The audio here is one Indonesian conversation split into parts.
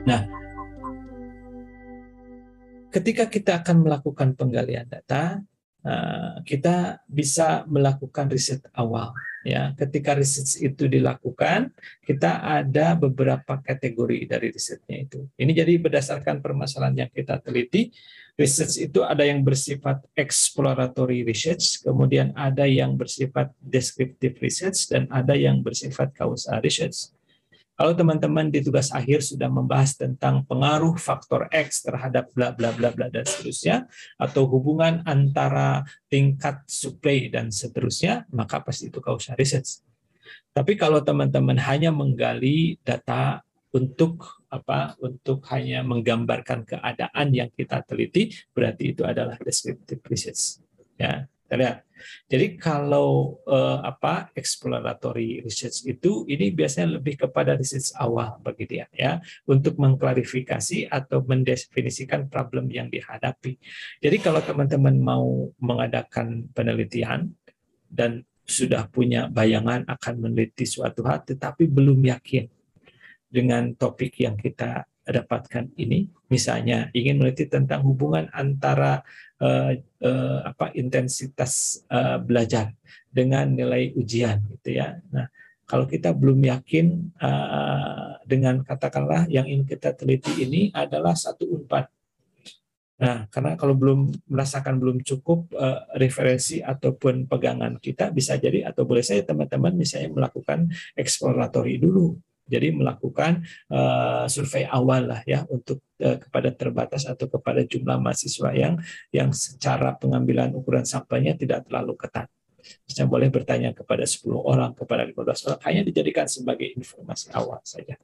Nah, ketika kita akan melakukan penggalian data, kita bisa melakukan riset awal. Ya, ketika riset itu dilakukan, kita ada beberapa kategori dari risetnya itu. Ini jadi berdasarkan permasalahan yang kita teliti, riset itu ada yang bersifat exploratory research, kemudian ada yang bersifat descriptive research, dan ada yang bersifat causal research. Kalau teman-teman di tugas akhir sudah membahas tentang pengaruh faktor X terhadap bla bla bla bla dan seterusnya, atau hubungan antara tingkat supply dan seterusnya, maka pasti itu causal research. Tapi kalau teman-teman hanya menggali data untuk apa? Untuk hanya menggambarkan keadaan yang kita teliti, berarti itu adalah descriptive research. Ya, kita lihat. Jadi kalau exploratory research itu ini biasanya lebih kepada research awal bagi dia ya, untuk mengklarifikasi atau mendefinisikan problem yang dihadapi. Jadi kalau teman-teman mau mengadakan penelitian dan sudah punya bayangan akan meneliti suatu hal tetapi belum yakin dengan topik yang kita dapatkan ini, misalnya ingin meneliti tentang hubungan antara intensitas belajar dengan nilai ujian gitu ya. Nah, kalau kita belum yakin dengan katakanlah yang ingin kita teliti ini adalah satu unpad. Nah, karena kalau belum merasakan belum cukup referensi ataupun pegangan kita, bisa jadi atau boleh saya teman-teman misalnya melakukan eksploratory dulu. Jadi melakukan survei awal lah ya untuk kepada terbatas atau kepada jumlah mahasiswa yang secara pengambilan ukuran sampelnya tidak terlalu ketat. Misalnya boleh bertanya kepada 10 orang, kepada 15 orang, hanya dijadikan sebagai informasi awal saja.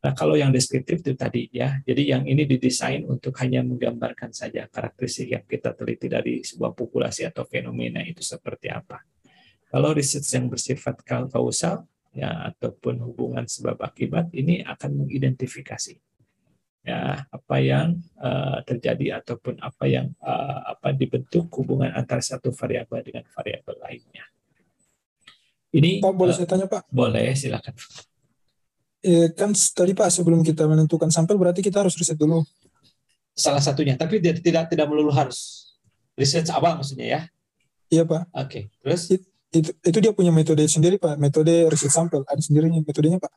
Nah, kalau yang deskriptif itu tadi ya, jadi yang ini didesain untuk hanya menggambarkan saja karakteristik yang kita teliti dari sebuah populasi atau fenomena itu seperti apa. Kalau riset yang bersifat kausal ya ataupun hubungan sebab akibat ini akan mengidentifikasi ya apa yang terjadi ataupun apa yang dibentuk hubungan antara satu variabel dengan variabel lainnya. Ini Pak, boleh saya tanya, Pak? boleh, silakan. Kan tadi Pak sebelum kita menentukan sampel berarti kita harus riset dulu. Salah satunya, tapi tidak melulu harus riset awal maksudnya ya. Iya Pak. Oke, terus? Itu dia punya metode sendiri Pak, metode riset sampel ada sendirinya metodenya Pak.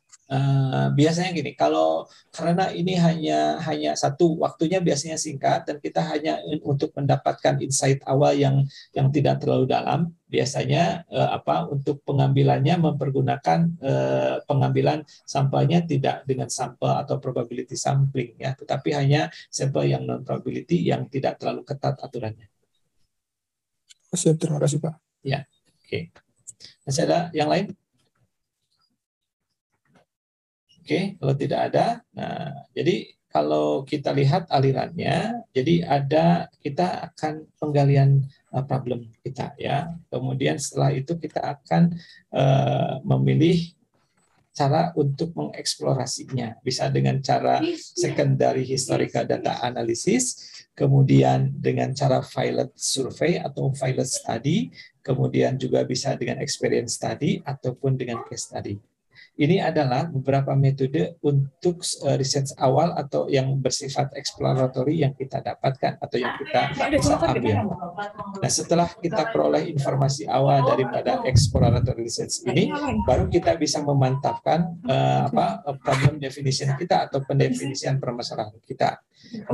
Biasanya gini, kalau karena ini hanya satu waktunya biasanya singkat dan kita hanya untuk mendapatkan insight awal yang tidak terlalu dalam, biasanya untuk pengambilannya mempergunakan pengambilan sampelnya tidak dengan sampel atau probability sampling ya, tetapi hanya sampel yang non probability yang tidak terlalu ketat aturannya. Siap, terima kasih Pak. Ya, oke. Masih ada yang lain? Oke, kalau tidak ada, nah jadi kalau kita lihat alirannya, jadi kita akan penggalian problem kita ya. Kemudian setelah itu kita akan memilih cara untuk mengeksplorasinya. Bisa dengan cara secondary historical data analysis, kemudian dengan cara pilot survey atau pilot study, kemudian juga bisa dengan experience study ataupun dengan case study. Ini adalah beberapa metode untuk riset awal atau yang bersifat exploratory yang kita dapatkan atau yang kita bisa ambil. Nah, setelah kita peroleh informasi awal daripada exploratory research ini, baru kita bisa memantapkan problem definition kita atau pendefinisian permasalahan kita.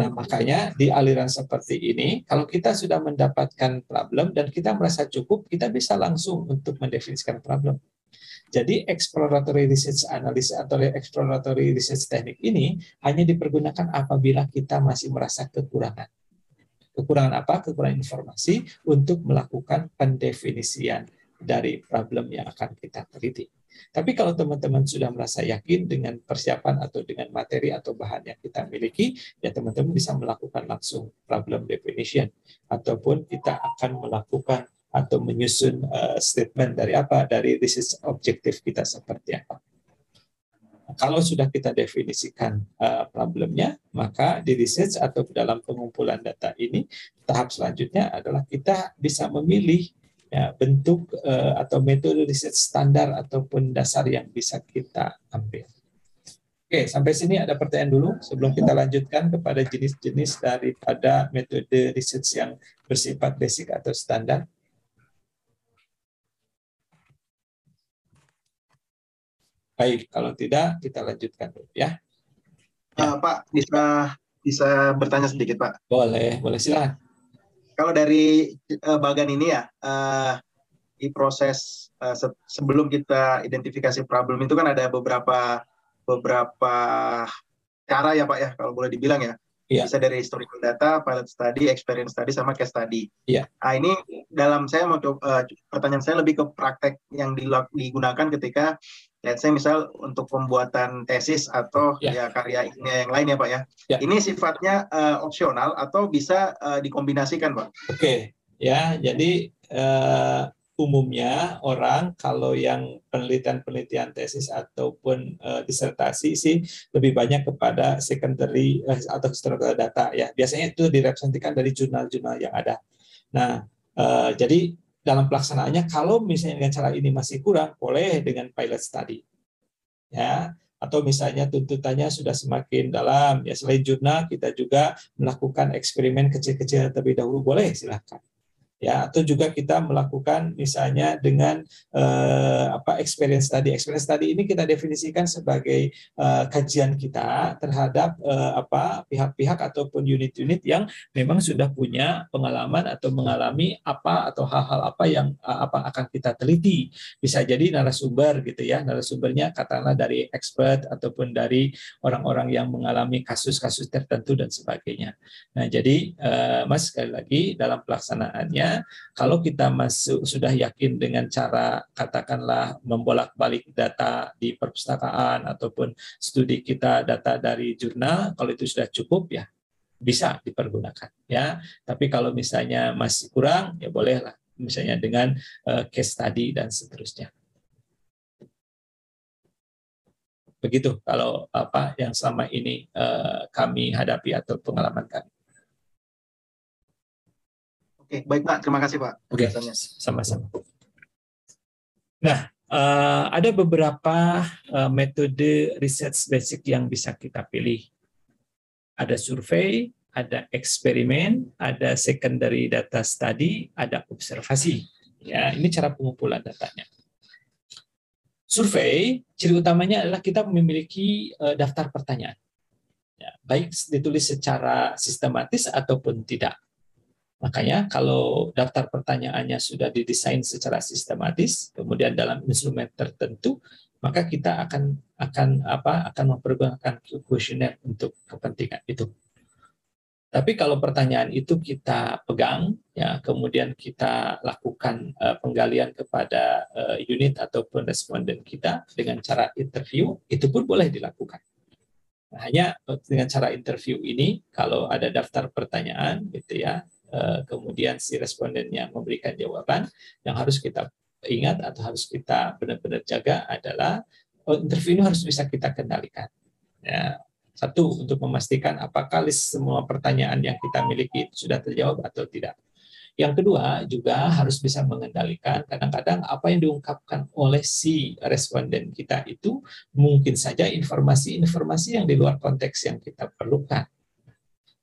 Nah, makanya di aliran seperti ini, kalau kita sudah mendapatkan problem dan kita merasa cukup, kita bisa langsung untuk mendefinisikan problem. Jadi exploratory research analysis atau exploratory research teknik ini hanya dipergunakan apabila kita masih merasa kekurangan. Kekurangan apa? Kekurangan informasi untuk melakukan pendefinisian dari problem yang akan kita teliti. Tapi kalau teman-teman sudah merasa yakin dengan persiapan atau dengan materi atau bahan yang kita miliki, ya teman-teman bisa melakukan langsung problem definition. Ataupun kita akan melakukan atau menyusun statement dari research objektif kita seperti apa. Kalau sudah kita definisikan problemnya, maka di research atau dalam pengumpulan data ini, tahap selanjutnya adalah kita bisa memilih ya, bentuk atau metode riset standar ataupun dasar yang bisa kita ambil. Oke, sampai sini ada pertanyaan dulu sebelum kita lanjutkan kepada jenis-jenis daripada metode research yang bersifat basic atau standar. Baik, kalau tidak kita lanjutkan dulu ya. Pak, bisa bertanya sedikit, Pak? Boleh silakan. Kalau dari bagan ini ya, di proses sebelum kita identifikasi problem itu kan ada beberapa cara ya Pak ya, kalau boleh dibilang ya. Iya. Bisa dari historical data, pilot study, experience study, sama case study. Iya. Nah ini saya mau coba, pertanyaan saya lebih ke praktek yang digunakan ketika, let's say misal untuk pembuatan tesis atau ya karya ilmiah yang lain ya Pak ya. Ini sifatnya opsional atau bisa dikombinasikan Pak? Oke, ya jadi umumnya orang kalau yang penelitian tesis ataupun disertasi sih lebih banyak kepada secondary atau historical data ya. Biasanya itu direpresentasikan dari jurnal-jurnal yang ada. Nah, jadi dalam pelaksanaannya kalau misalnya dengan cara ini masih kurang, boleh dengan pilot study. Ya, atau misalnya tuntutannya sudah semakin dalam, ya selain jurnal kita juga melakukan eksperimen kecil-kecil terlebih dahulu, boleh silakan. Ya, atau juga kita melakukan misalnya dengan experience study ini kita definisikan sebagai kajian kita terhadap pihak-pihak ataupun unit-unit yang memang sudah punya pengalaman atau mengalami apa atau hal-hal apa yang akan kita teliti. Bisa jadi narasumber gitu ya, narasumbernya katakanlah dari expert ataupun dari orang-orang yang mengalami kasus-kasus tertentu dan sebagainya. Nah, jadi Mas sekali lagi dalam pelaksanaannya kalau kita sudah yakin dengan cara katakanlah membolak-balik data di perpustakaan ataupun studi kita data dari jurnal, kalau itu sudah cukup ya bisa dipergunakan ya. Tapi kalau misalnya masih kurang ya bolehlah misalnya dengan case study dan seterusnya. Begitu kalau yang selama ini kami hadapi atau pengalaman kami. Oke, baik Pak. Terima kasih Pak. Oke, sama-sama. Nah, ada beberapa metode research basic yang bisa kita pilih. Ada survei, ada eksperimen, ada secondary data study, ada observasi. Ya, ini cara pengumpulan datanya. Survei, ciri utamanya adalah kita memiliki daftar pertanyaan. Ya, baik ditulis secara sistematis ataupun tidak. Makanya kalau daftar pertanyaannya sudah didesain secara sistematis, kemudian dalam instrumen tertentu, maka kita akan mempergunakan kuesioner untuk kepentingan itu. Tapi kalau pertanyaan itu kita pegang, ya kemudian kita lakukan penggalian kepada unit ataupun responden kita dengan cara interview, itu pun boleh dilakukan. Nah, hanya dengan cara interview ini, kalau ada daftar pertanyaan, gitu ya. Kemudian si respondennya memberikan jawaban, yang harus kita ingat atau harus kita benar-benar jaga adalah interview ini harus bisa kita kendalikan. Ya, satu, untuk memastikan apakah list semua pertanyaan yang kita miliki itu sudah terjawab atau tidak. Yang kedua juga harus bisa mengendalikan kadang-kadang apa yang diungkapkan oleh si responden kita itu mungkin saja informasi-informasi yang di luar konteks yang kita perlukan.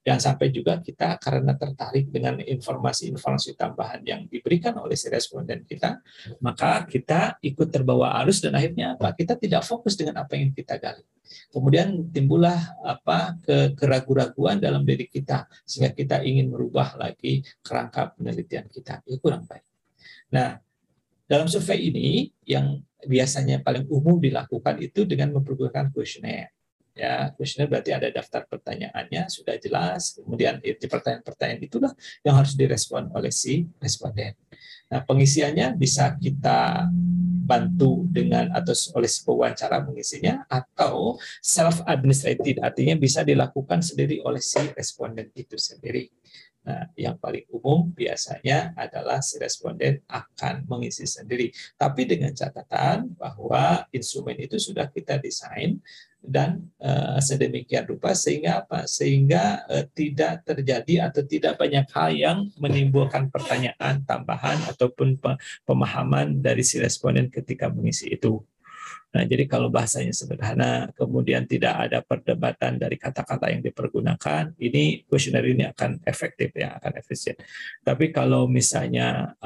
Jangan sampai juga kita karena tertarik dengan informasi-informasi tambahan yang diberikan oleh si responden kita, maka kita ikut terbawa arus dan akhirnya kita tidak fokus dengan apa yang kita gali. Kemudian timbullah keraguan-raguan dalam diri kita sehingga kita ingin merubah lagi kerangka penelitian kita. Itu kurang baik. Nah, dalam survei ini yang biasanya paling umum dilakukan itu dengan mempergunakan kuesioner. Ya, kuesioner berarti ada daftar pertanyaannya sudah jelas, kemudian itu pertanyaan-pertanyaan itulah yang harus direspon oleh si responden. Nah, pengisiannya bisa kita bantu dengan atau oleh si pewawancara mengisinya atau self administrated, artinya bisa dilakukan sendiri oleh si responden itu sendiri. Nah, yang paling umum biasanya adalah si responden akan mengisi sendiri, tapi dengan catatan bahwa instrumen itu sudah kita desain dan sedemikian rupa sehingga tidak terjadi atau tidak banyak hal yang menimbulkan pertanyaan tambahan ataupun pemahaman dari si responden ketika mengisi itu. Nah, jadi kalau bahasanya sederhana, kemudian tidak ada perdebatan dari kata-kata yang dipergunakan, ini kuesioner ini akan efektif ya, akan efisien. Tapi kalau misalnya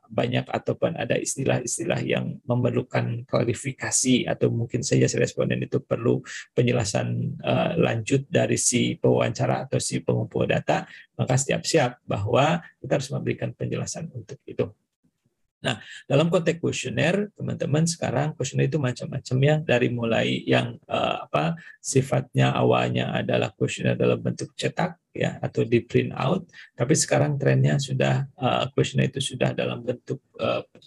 banyak ataupun ada istilah-istilah yang memerlukan klarifikasi atau mungkin saja si responden itu perlu penjelasan lanjut dari si pewawancara atau si pengumpul data, maka siap-siap bahwa kita harus memberikan penjelasan untuk itu. Nah, dalam konteks kuesioner, teman-teman, sekarang kuesioner itu macam-macam ya, dari mulai yang sifatnya awalnya adalah kuesioner dalam bentuk cetak ya atau di print out, tapi sekarang trennya sudah kuesioner itu sudah dalam bentuk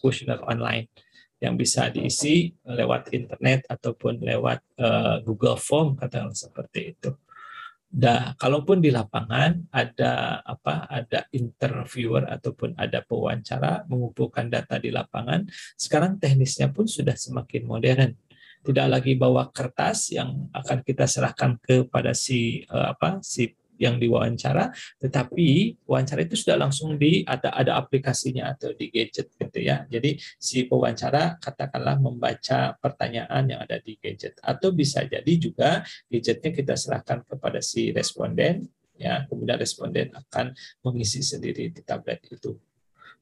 kuesioner online yang bisa diisi lewat internet ataupun lewat Google Form, katakanlah seperti itu. Nah, kalaupun di lapangan ada interviewer ataupun ada pewawancara mengumpulkan data di lapangan, sekarang teknisnya pun sudah semakin modern. Tidak lagi bawa kertas yang akan kita serahkan kepada si yang diwawancara, tetapi wawancara itu sudah langsung ada aplikasinya atau di gadget gitu ya. Jadi si pewawancara katakanlah membaca pertanyaan yang ada di gadget, atau bisa jadi juga gadgetnya kita serahkan kepada si responden ya, kemudian responden akan mengisi sendiri di tablet itu.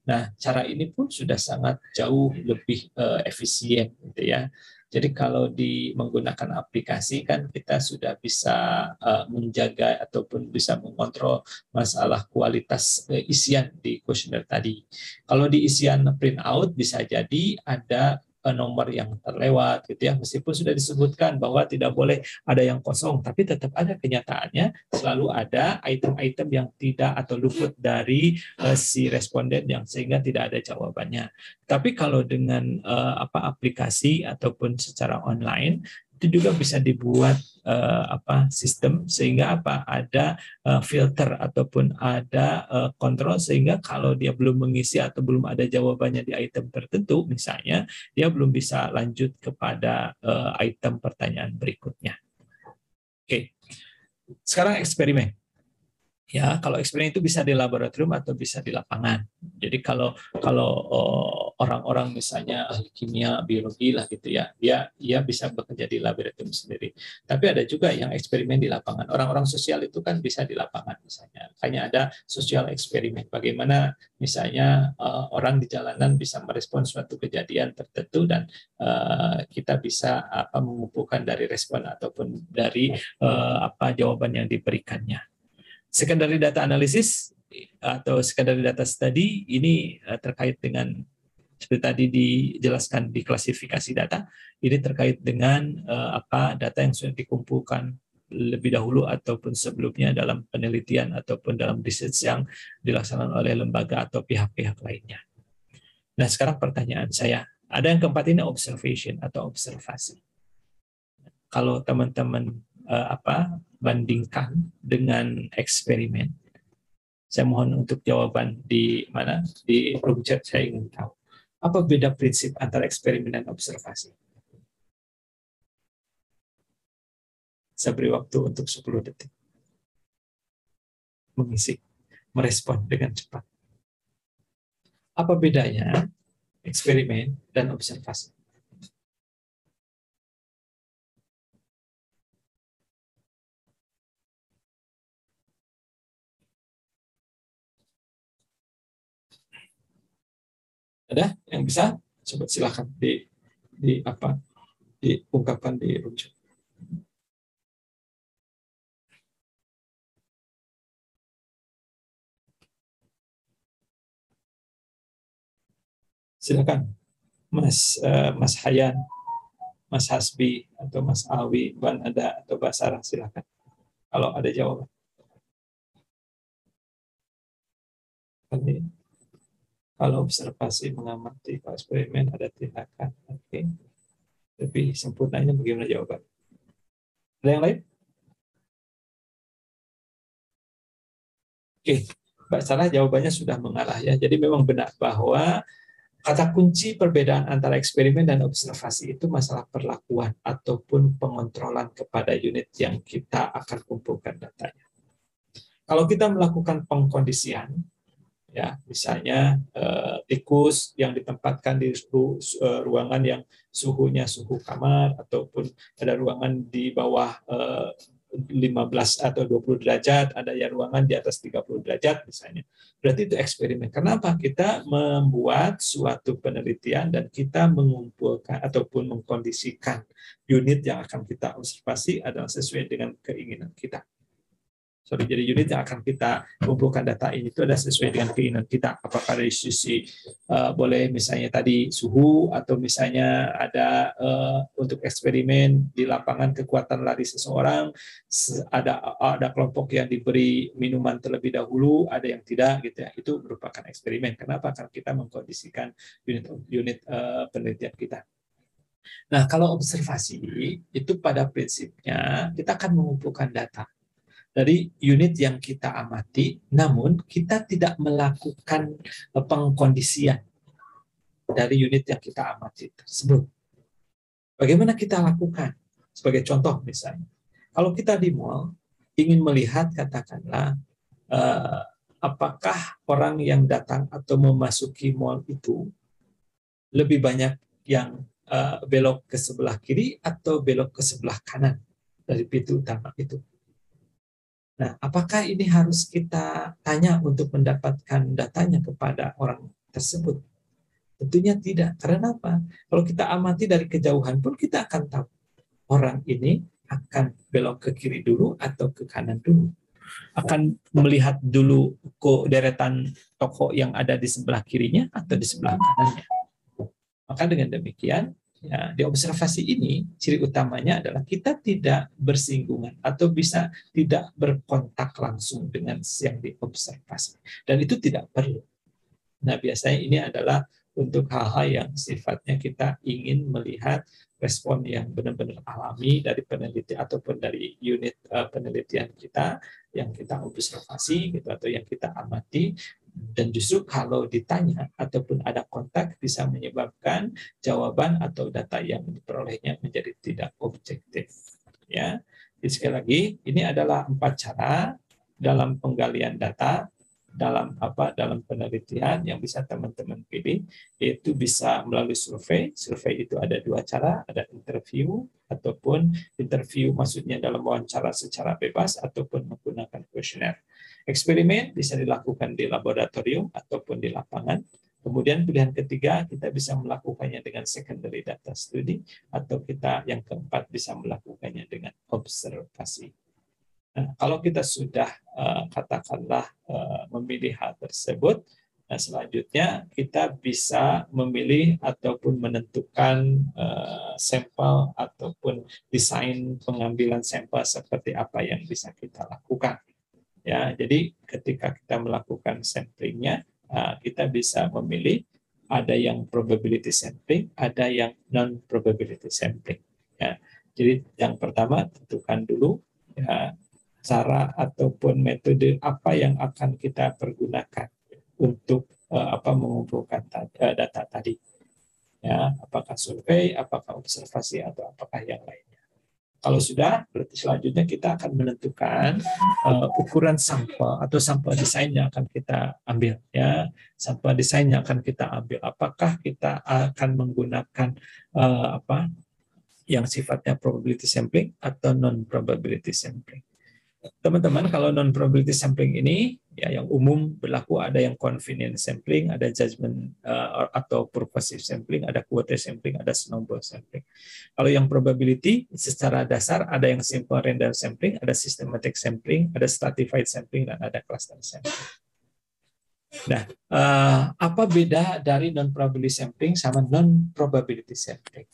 Nah, cara ini pun sudah sangat jauh lebih efisien gitu ya. Jadi kalau menggunakan aplikasi kan kita sudah bisa menjaga ataupun bisa mengontrol masalah kualitas isian di kuesioner tadi. Kalau di isian print out bisa jadi ada nomor yang terlewat gitu ya, meskipun sudah disebutkan bahwa tidak boleh ada yang kosong, tapi tetap ada kenyataannya selalu ada item-item yang tidak atau luput dari si responden yang sehingga tidak ada jawabannya. Tapi kalau dengan aplikasi ataupun secara online itu juga bisa dibuat sistem sehingga ada filter ataupun ada kontrol, sehingga kalau dia belum mengisi atau belum ada jawabannya di item tertentu misalnya, dia belum bisa lanjut kepada item pertanyaan berikutnya. Oke. Sekarang eksperimen. Ya, kalau eksperimen itu bisa di laboratorium atau bisa di lapangan. Jadi kalau orang-orang misalnya ahli kimia, biologi lah gitu ya, dia bisa bekerja di laboratorium sendiri. Tapi ada juga yang eksperimen di lapangan. Orang-orang sosial itu kan bisa di lapangan misalnya. Hanya ada sosial eksperimen. Bagaimana misalnya orang di jalanan bisa merespon suatu kejadian tertentu dan kita bisa mengumpulkan dari respon ataupun dari jawaban yang diberikannya. Secondary data analysis atau secondary data study ini terkait dengan seperti tadi dijelaskan di klasifikasi data, ini terkait dengan data yang sudah dikumpulkan lebih dahulu ataupun sebelumnya dalam penelitian ataupun dalam riset yang dilaksanakan oleh lembaga atau pihak-pihak lainnya. Nah, sekarang pertanyaan saya, ada yang keempat ini observation atau observasi. Kalau teman-teman bandingkan dengan eksperimen. Saya mohon untuk jawaban di mana di room chat, saya ingin tahu. Apa beda prinsip antara eksperimen dan observasi? Saya beri waktu untuk 10 detik. Mengisi, merespon dengan cepat. Apa bedanya eksperimen dan observasi? Ada yang bisa? Coba silakan diungkapkan di room chat. Silakan, Mas Hayan, Mas Hasbi atau Mas Awi, Ban ada atau Mbak Sarah, silakan. Kalau ada jawaban. Kalau observasi mengamati, kalau eksperimen ada tindakan. Oke. Lebih sempurnanya bagaimana jawaban? Ada yang lain? Oke, Mbak Sarah jawabannya sudah mengarah ya. Jadi memang benar bahwa kata kunci perbedaan antara eksperimen dan observasi itu masalah perlakuan ataupun pengontrolan kepada unit yang kita akan kumpulkan datanya. Kalau kita melakukan pengkondisian, Ya, misalnya tikus yang ditempatkan di ruangan yang suhunya suhu kamar, ataupun ada ruangan di bawah 15 atau 20 derajat, ada yang ruangan di atas 30 derajat misalnya. Berarti itu eksperimen. Kenapa? Kita membuat suatu penelitian dan kita mengumpulkan ataupun mengkondisikan unit yang akan kita observasi adalah sesuai dengan keinginan kita. Jadi unit yang akan kita kumpulkan data ini itu ada sesuai dengan keinginan kita. Apakah dari sisi boleh misalnya tadi suhu, atau misalnya ada untuk eksperimen di lapangan kekuatan lari seseorang, ada kelompok yang diberi minuman terlebih dahulu, ada yang tidak gitu ya. Itu merupakan eksperimen. Kenapa? Karena kita mengkondisikan unit penelitian kita. Nah, kalau observasi itu pada prinsipnya kita akan mengumpulkan data dari unit yang kita amati, namun kita tidak melakukan pengkondisian dari unit yang kita amati tersebut. Bagaimana kita lakukan? Sebagai contoh misalnya, kalau kita di mall ingin melihat katakanlah apakah orang yang datang atau memasuki mall itu lebih banyak yang belok ke sebelah kiri atau belok ke sebelah kanan dari pintu utama itu. Nah, apakah ini harus kita tanya untuk mendapatkan datanya kepada orang tersebut? Tentunya tidak. Karena apa? Kalau kita amati dari kejauhan pun kita akan tahu orang ini akan belok ke kiri dulu atau ke kanan dulu. Akan melihat dulu ke deretan toko yang ada di sebelah kirinya atau di sebelah kanannya. Maka dengan demikian, ya, di observasi ini ciri utamanya adalah kita tidak bersinggungan atau bisa tidak berkontak langsung dengan yang diobservasi, dan itu tidak perlu. Nah, biasanya ini adalah untuk hal-hal yang sifatnya kita ingin melihat respon yang benar-benar alami dari peneliti ataupun dari unit penelitian kita yang kita observasi gitu, atau yang kita amati. Dan justru kalau ditanya ataupun ada kontak bisa menyebabkan jawaban atau data yang diperolehnya menjadi tidak objektif. Ya, jadi sekali lagi ini adalah 4 cara dalam penggalian data dalam penelitian yang bisa teman-teman pilih, yaitu bisa melalui survei. Survei itu ada 2 cara, ada interview ataupun interview maksudnya dalam wawancara secara bebas ataupun menggunakan kuesioner. Eksperimen bisa dilakukan di laboratorium ataupun di lapangan. Kemudian pilihan ketiga, kita bisa melakukannya dengan secondary data study, atau kita yang keempat bisa melakukannya dengan observasi. Nah, kalau kita sudah katakanlah memilih hal tersebut, nah selanjutnya kita bisa memilih ataupun menentukan sampel ataupun desain pengambilan sampel seperti apa yang bisa kita lakukan. Ya, jadi ketika kita melakukan samplingnya, kita bisa memilih ada yang probability sampling, ada yang non probability sampling. Ya, jadi yang pertama tentukan dulu ya, cara ataupun metode apa yang akan kita pergunakan untuk mengumpulkan data tadi. Ya, apakah survei, apakah observasi, atau apakah yang lainnya. Kalau sudah, berarti selanjutnya kita akan menentukan ukuran sampel atau sampel desain yang akan kita ambil. Ya, sampel desain yang akan kita ambil. Apakah kita akan menggunakan yang sifatnya probability sampling atau non probability sampling? Teman-teman, kalau non probability sampling ini ya yang umum berlaku, ada yang convenience sampling, ada judgment atau purposive sampling, ada quotation sampling, ada snowball sampling. Kalau yang probability secara dasar ada yang simple random sampling, ada systematic sampling, ada stratified sampling, dan ada cluster sampling. Nah, apa beda dari non probability sampling sama non probability sampling?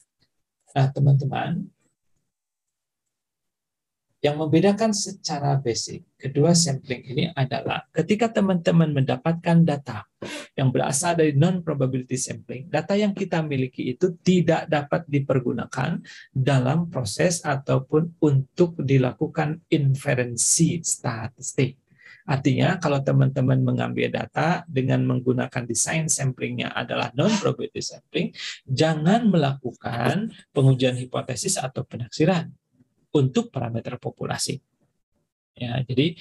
Nah, teman-teman, yang membedakan secara basic kedua sampling ini adalah ketika teman-teman mendapatkan data yang berasal dari non-probability sampling, data yang kita miliki itu tidak dapat dipergunakan dalam proses ataupun untuk dilakukan inferensi statistik. Artinya, kalau teman-teman mengambil data dengan menggunakan desain samplingnya adalah non-probability sampling, jangan melakukan pengujian hipotesis atau penaksiran untuk parameter populasi. Ya, jadi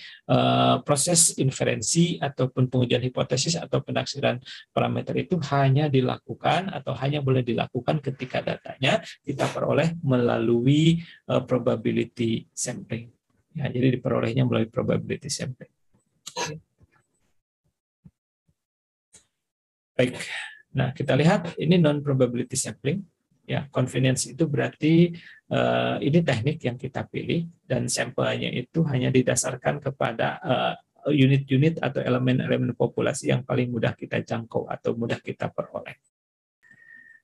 proses inferensi ataupun pengujian hipotesis atau penaksiran parameter itu hanya dilakukan atau hanya boleh dilakukan ketika datanya kita peroleh melalui probability sampling. Ya, jadi diperolehnya melalui probability sampling. Baik. Nah, kita lihat ini non probability sampling. Ya, confidence itu berarti ini teknik yang kita pilih dan sampelnya itu hanya didasarkan kepada unit-unit atau elemen-elemen populasi yang paling mudah kita jangkau atau mudah kita peroleh.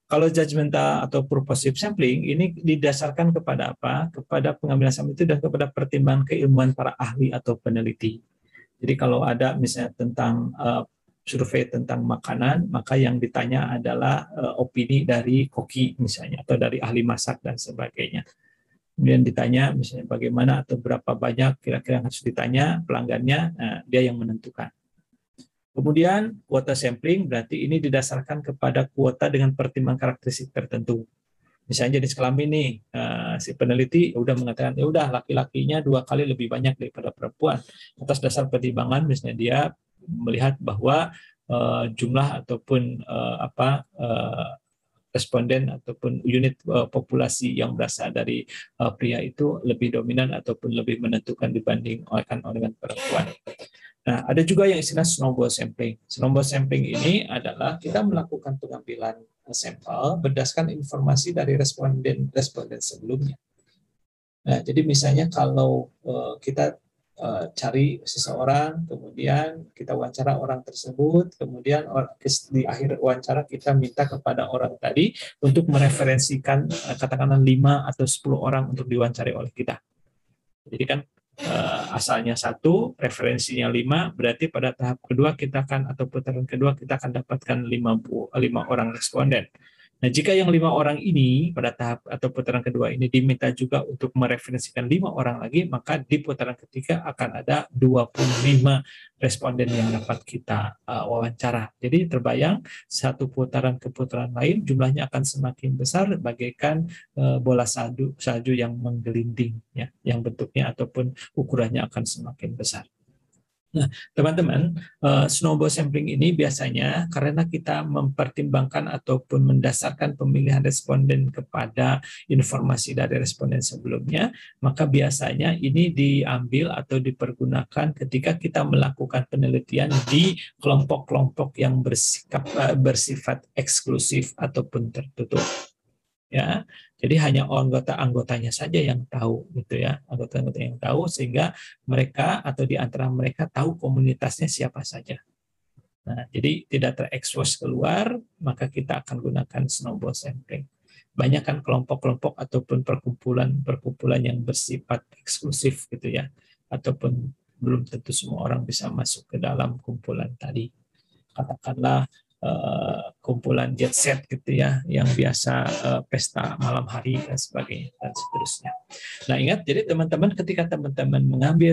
Kalau judgmental atau purposive sampling ini didasarkan kepada apa? Kepada pengambilan sampel itu dan kepada pertimbangan keilmuan para ahli atau peneliti. Jadi kalau ada misalnya tentang survei tentang makanan, maka yang ditanya adalah opini dari koki misalnya, atau dari ahli masak dan sebagainya. Kemudian ditanya misalnya bagaimana atau berapa banyak kira-kira yang harus ditanya pelanggannya, dia yang menentukan. Kemudian kuota sampling berarti ini didasarkan kepada kuota dengan pertimbangan karakteristik tertentu. Misalnya jenis kelamin nih, si peneliti udah mengatakan ya udah laki-lakinya 2 kali lebih banyak daripada perempuan. Atas dasar pertimbangan misalnya dia melihat bahwa jumlah ataupun responden ataupun unit populasi yang berasal dari pria itu lebih dominan ataupun lebih menentukan dibandingkan dengan perempuan. Nah, ada juga yang istilah snowball sampling. Snowball sampling ini adalah kita melakukan pengambilan sampel berdasarkan informasi dari responden sebelumnya. Nah, jadi misalnya kalau kita cari seseorang, kemudian kita wawancara orang tersebut, kemudian di akhir wawancara kita minta kepada orang tadi untuk mereferensikan katakanlah 5 atau 10 orang untuk diwawancari oleh kita. Jadi kan asalnya 1, referensinya 5, berarti pada tahap kedua kita akan atau putaran kedua kita akan dapatkan 5 orang responden. Nah, jika yang 5 orang ini pada tahap atau putaran kedua ini diminta juga untuk mereferensikan 5 orang lagi, maka di putaran ketiga akan ada 25 responden yang dapat kita wawancara. Jadi terbayang satu putaran ke putaran lain jumlahnya akan semakin besar bagaikan bola salju yang menggelinding, ya, yang bentuknya ataupun ukurannya akan semakin besar. Nah, teman-teman, snowball sampling ini biasanya karena kita mempertimbangkan ataupun mendasarkan pemilihan responden kepada informasi dari responden sebelumnya, maka biasanya ini diambil atau dipergunakan ketika kita melakukan penelitian di kelompok-kelompok yang bersifat eksklusif ataupun tertutup. Ya, jadi hanya anggotanya saja yang tahu, gitu ya, anggota-anggota yang tahu sehingga mereka atau di antara mereka tahu komunitasnya siapa saja. Nah, jadi tidak terekspos keluar, maka kita akan gunakan snowball sampling. Banyak kan kelompok-kelompok ataupun perkumpulan yang bersifat eksklusif, gitu ya, ataupun belum tentu semua orang bisa masuk ke dalam kumpulan tadi. Katakanlah kumpulan jet set gitu ya, yang biasa pesta malam hari dan sebagainya dan seterusnya. Nah, ingat, jadi teman-teman ketika teman-teman mengambil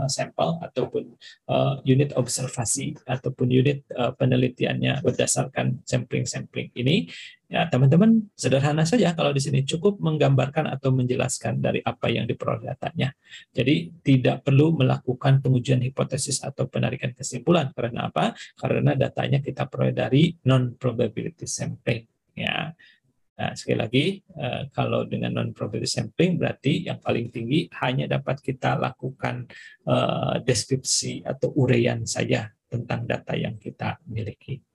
sampel ataupun unit observasi ataupun unit penelitiannya berdasarkan sampling ini, ya teman-teman sederhana saja kalau di sini cukup menggambarkan atau menjelaskan dari apa yang diperoleh datanya. Jadi tidak perlu melakukan pengujian hipotesis atau penarikan kesimpulan. Karena apa? Karena datanya kita peroleh dari non-probability sampling. Ya. Nah, sekali lagi, kalau dengan non-probability sampling berarti yang paling tinggi hanya dapat kita lakukan deskripsi atau uraian saja tentang data yang kita miliki.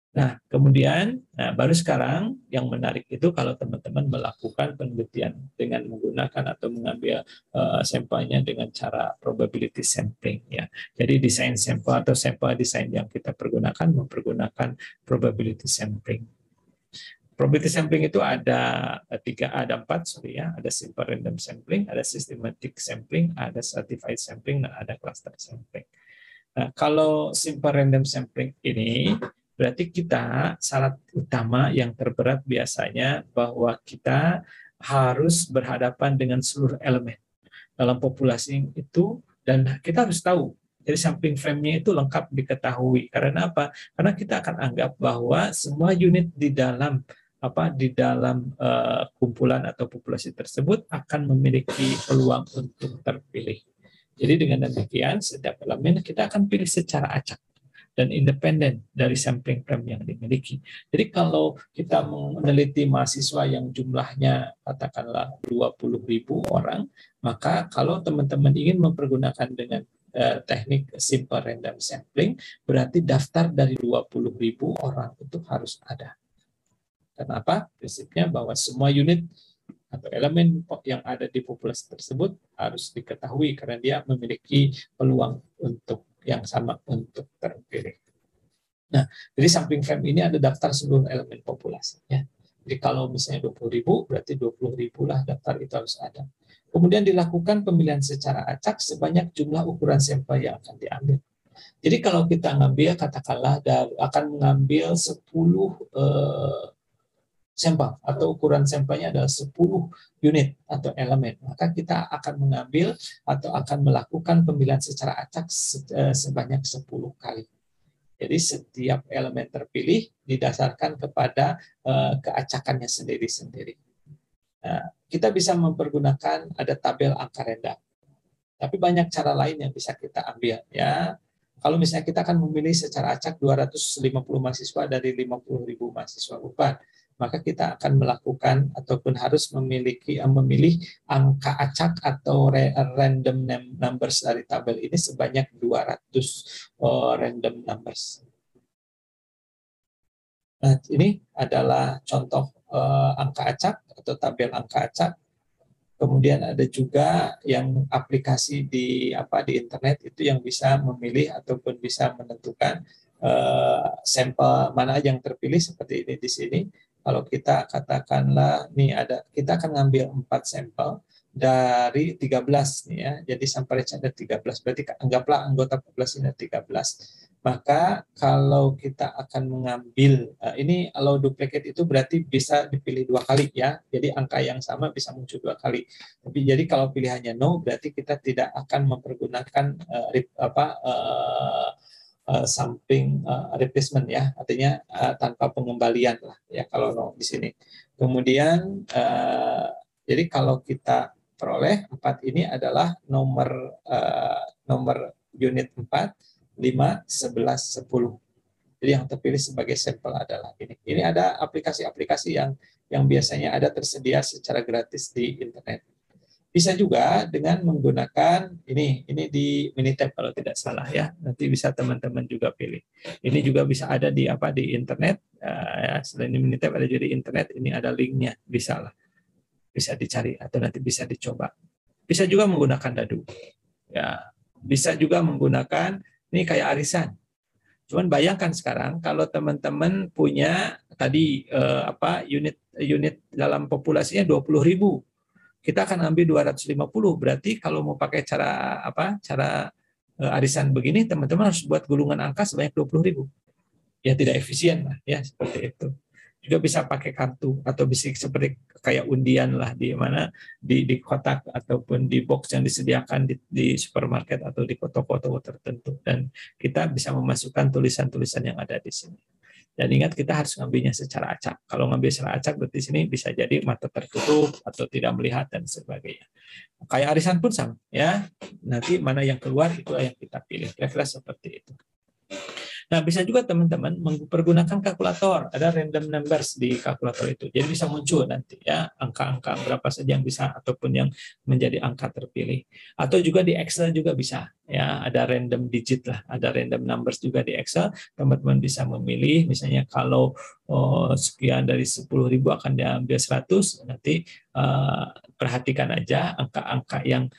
Nah, kemudian baru sekarang yang menarik itu kalau teman-teman melakukan penelitian dengan menggunakan atau mengambil sampelnya dengan cara probability sampling, ya. Jadi desain sampel atau sampel desain yang kita pergunakan mempergunakan probability sampling. Probability sampling itu ada 4, ya. Ada simple random sampling, ada systematic sampling, ada stratified sampling, dan ada cluster sampling. Nah, kalau simple random sampling ini berarti kita syarat utama yang terberat biasanya bahwa kita harus berhadapan dengan seluruh elemen dalam populasi itu, dan kita harus tahu. Jadi sampling frame-nya itu lengkap diketahui. Karena apa? Karena kita akan anggap bahwa semua unit di dalam kumpulan atau populasi tersebut akan memiliki peluang untuk terpilih. Jadi dengan demikian setiap elemen kita akan pilih secara acak dan independen dari sampling frame yang dimiliki. Jadi kalau kita meneliti mahasiswa yang jumlahnya katakanlah 20.000 orang, maka kalau teman-teman ingin mempergunakan dengan teknik simple random sampling, berarti daftar dari 20.000 orang itu harus ada. Kenapa? Prinsipnya bahwa semua unit atau elemen yang ada di populasi tersebut harus diketahui karena dia memiliki peluang untuk yang sama untuk terpilih. Nah, jadi sampling frame ini ada daftar seluruh elemen populasi. Ya. Jadi kalau misalnya 20.000, berarti 20.000 lah daftar itu harus ada. Kemudian dilakukan pemilihan secara acak sebanyak jumlah ukuran sampel yang akan diambil. Jadi kalau kita ngambil, katakanlah akan mengambil 10 sampel atau ukuran sampelnya adalah 10 unit atau elemen, maka kita akan mengambil atau akan melakukan pemilihan secara acak sebanyak 10 kali. Jadi setiap elemen terpilih didasarkan kepada keacakannya sendiri-sendiri. Nah, kita bisa mempergunakan ada tabel angka random. Tapi banyak cara lain yang bisa kita ambil ya. Kalau misalnya kita akan memilih secara acak 250 mahasiswa dari 50.000 mahasiswa UPAD, maka kita akan melakukan ataupun harus memilih angka acak atau random numbers dari tabel ini sebanyak 200 random numbers. Nah, ini adalah contoh angka acak atau tabel angka acak. Kemudian ada juga yang aplikasi di internet itu yang bisa memilih ataupun bisa menentukan sampel mana yang terpilih seperti ini di sini. Kalau kita katakanlah nih kita akan ngambil 4 sampel dari 13 nih ya. Jadi sampai ada 13. Berarti anggaplah anggota populasi ada 13. Maka kalau kita akan mengambil ini allow duplicate itu berarti bisa dipilih 2 kali ya. Jadi angka yang sama bisa muncul 2 kali. Tapi jadi kalau pilihannya no berarti kita tidak akan mempergunakan sampling replacement ya, artinya tanpa pengembalian lah ya kalau no di sini. Kemudian jadi kalau kita peroleh 4 ini adalah nomor unit 4, 5, 11, 10. Jadi yang terpilih sebagai sampel adalah ini. Ini ada aplikasi-aplikasi yang biasanya ada tersedia secara gratis di internet. Bisa juga dengan menggunakan ini di Minitab kalau tidak salah ya. Nanti bisa teman-teman juga pilih. Ini juga bisa ada di internet. Selain di Minitab ada juga di internet. Ini ada linknya, bisa lah. Bisa dicari atau nanti bisa dicoba. Bisa juga menggunakan dadu. Ya, bisa juga menggunakan ini kayak arisan. Cuman bayangkan sekarang kalau teman-teman punya tadi unit dalam populasinya 20.000. Kita akan ambil 250, berarti kalau mau pakai cara arisan begini, teman-teman harus buat gulungan angka sebanyak 20.000. Ya tidak efisien lah, ya seperti itu. Juga bisa pakai kartu atau bisa seperti kayak undian lah di mana di kotak ataupun di box yang disediakan di supermarket atau di toko-toko tertentu, dan kita bisa memasukkan tulisan-tulisan yang ada di sini. Dan ingat kita harus ngambilnya secara acak. Kalau ngambil secara acak berarti sini bisa jadi mata tertutup atau tidak melihat dan sebagainya. Kayak arisan pun sama ya. Nanti mana yang keluar itu yang kita pilih. Kira-kira seperti itu. Nah, bisa juga teman-teman mempergunakan kalkulator. Ada random numbers di kalkulator itu. Jadi bisa muncul nanti ya angka-angka berapa saja yang bisa ataupun yang menjadi angka terpilih. Atau juga di Excel juga bisa. Ya, ada random digit lah, ada random numbers juga di Excel. Teman-teman bisa memilih misalnya kalau sekian dari 10.000 akan diambil 100, nanti perhatikan aja angka-angka yang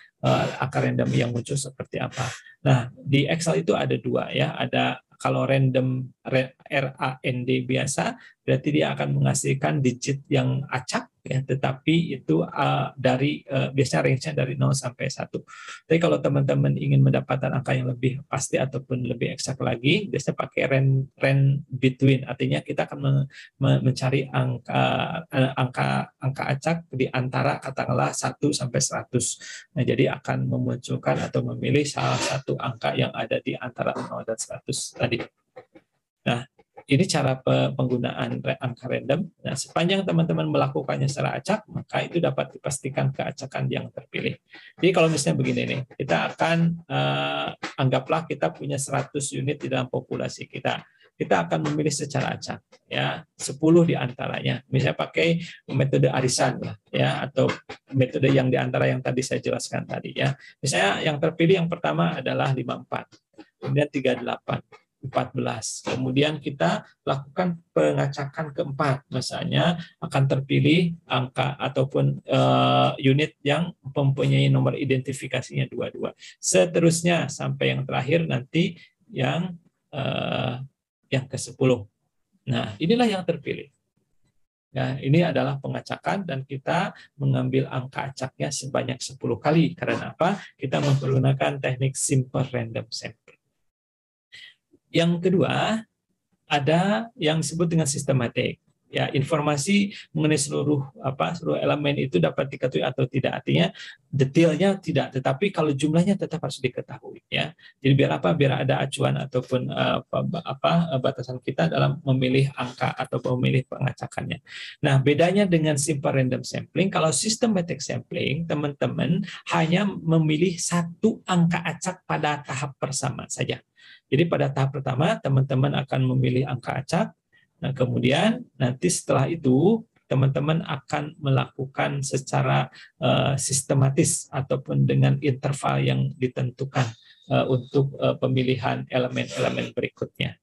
angka random yang muncul seperti apa. Nah, di Excel itu ada 2 ya, ada kalau random RAND biasa berarti dia akan menghasilkan digit yang acak ya, tetapi itu dari biasanya range-nya dari 0 sampai 1. Tapi kalau teman-teman ingin mendapatkan angka yang lebih pasti ataupun lebih eksak lagi, biasanya pakai range between, artinya kita akan mencari angka acak di antara katakanlah 1 sampai 100. Nah, jadi akan memunculkan atau memilih salah satu angka yang ada di antara 0 dan 100 tadi. Nah, ini cara penggunaan angka random. Nah, sepanjang teman-teman melakukannya secara acak, maka itu dapat dipastikan keacakan yang terpilih. Jadi kalau misalnya begini nih, kita akan anggaplah kita punya 100 unit di dalam populasi kita. Kita akan memilih secara acak, ya 10 diantaranya. Misalnya pakai metode arisan, ya, atau metode yang diantara yang tadi saya jelaskan tadi, ya. Misalnya yang terpilih yang pertama adalah 54, kemudian 38. 14. Kemudian kita lakukan pengacakan keempat, misalnya akan terpilih angka ataupun unit yang mempunyai nomor identifikasinya 22. Seterusnya sampai yang terakhir nanti yang ke-10. Nah, inilah yang terpilih. Nah, ini adalah pengacakan dan kita mengambil angka acaknya sebanyak 10 kali. Karena apa? Kita menggunakan teknik simple random sampling. Yang kedua, ada yang disebut dengan sistematik. Ya, informasi mengenai seluruh elemen itu dapat diketahui atau tidak. Artinya detailnya tidak, tetapi kalau jumlahnya tetap harus diketahui, ya. Jadi biar apa? Biar ada acuan ataupun batasan kita dalam memilih angka atau memilih pengacakannya. Nah, bedanya dengan simple random sampling, kalau systematic sampling, teman-teman hanya memilih satu angka acak pada tahap pertama saja. Jadi pada tahap pertama teman-teman akan memilih angka acak. Nah, kemudian nanti setelah itu teman-teman akan melakukan secara sistematis ataupun dengan interval yang ditentukan untuk pemilihan elemen-elemen berikutnya.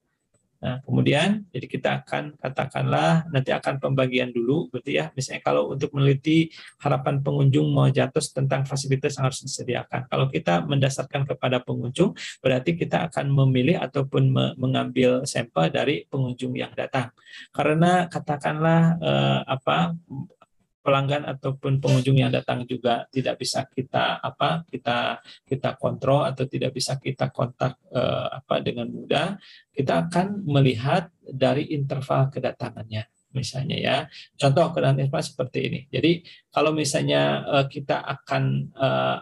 Nah, kemudian jadi kita akan katakanlah nanti akan pembagian dulu, berarti ya, misalnya kalau untuk meneliti harapan pengunjung mau jatuh tentang fasilitas yang harus disediakan. Kalau kita mendasarkan kepada pengunjung, berarti kita akan memilih ataupun mengambil sampel dari pengunjung yang datang. Karena katakanlah pelanggan ataupun pengunjung yang datang juga tidak bisa kita kontrol atau tidak bisa kita kontak dengan mudah, kita akan melihat dari interval kedatangannya. Misalnya ya, contoh kedatangan seperti ini. Jadi kalau misalnya kita akan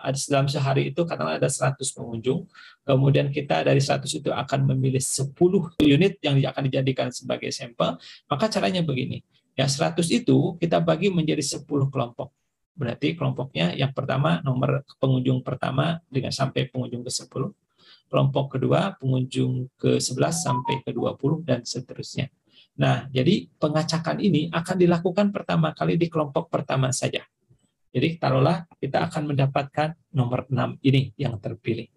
ada dalam sehari itu katakanlah ada 100 pengunjung, kemudian kita dari 100 itu akan memilih 10 unit yang akan dijadikan sebagai sampel, maka caranya begini. Ya, 100 itu kita bagi menjadi 10 kelompok. Berarti kelompoknya yang pertama nomor pengunjung pertama dengan sampai pengunjung ke-10. Kelompok kedua pengunjung ke-11 sampai ke-20 dan seterusnya. Nah, jadi pengacakan ini akan dilakukan pertama kali di kelompok pertama saja. Jadi taruhlah kita akan mendapatkan nomor 6 ini yang terpilih.